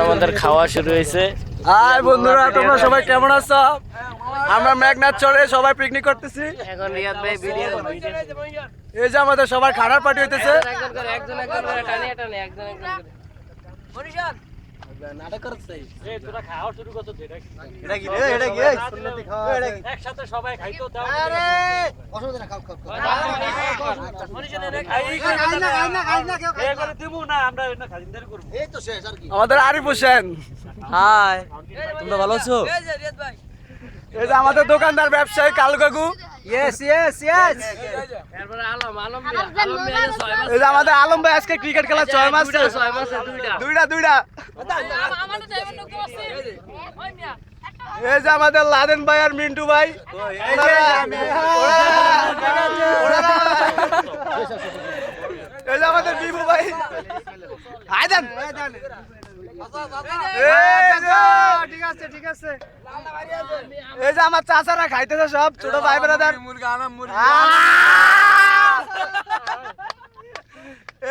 আমাদের খাওয়া শুরু হয়েছে। হাই বন্ধুরা, তোমরা সবাই কেমন আছো? আমরা মেঘনাথ চরে সবাই পিকনিক করতেছি। এখন রিয়াদ ভাই ভিডিও এই যে আমাদের সবার খানার পার্টি হইতেছে। একজন করে টানিয়ে টানে একজন একজন নাটক করছে। এই তোরা খাওয়া শুরু করছো এটা কি? এটা কি সুন্নতি খাওয়া একসাথে সবাই খাইতো দাও। আরে অসুবিধা না, খাও খাও খাও। এই করে দিমু না, আমরা এটা খাজিনদারি করব। এই তো শেষ আর কি। আমাদের আরিফ হোসেন। হাই, তোমরা ভালো আছো? এই যে আমাদের দোকানদার ব্যবসায়ী কালু কাকু। Yes yes yes. তারপরে আলম মিয়া 6 মাস। এই যে আমাদের আলম ভাই আজকে ক্রিকেট খেলা 6 মাস 6 মাসে দুইটা। এই যে আমাদের লাদেন ভাই আর মিন্টু ভাই। এই যে আমাদের বিভু ভাই। আইদান ঠিক আছে ঠিক আছে। এই যে আমার চাচারা খাইতেছে সব, ছোট ভাই ব্রাদার।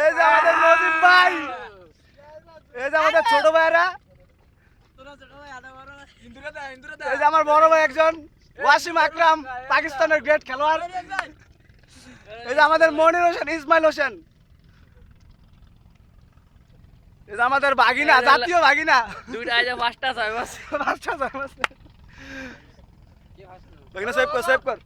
এই যে আমাদের নদীপ ভাই। এই যে আমাদের ছোট ভাইরা। এই যে আমার বড় ভাই একজন ওয়াসিম আকরাম, পাকিস্তানের গ্রেট খেলোয়াড়। এই যে আমাদের মনির হোসেন, ইসমাইল হোসেন। এই যে আমাদের বাগিনা, জাতীয় বাগিনা। দুইটা আইজা 5টা 6 মাস। বাগিনা সেভ কর।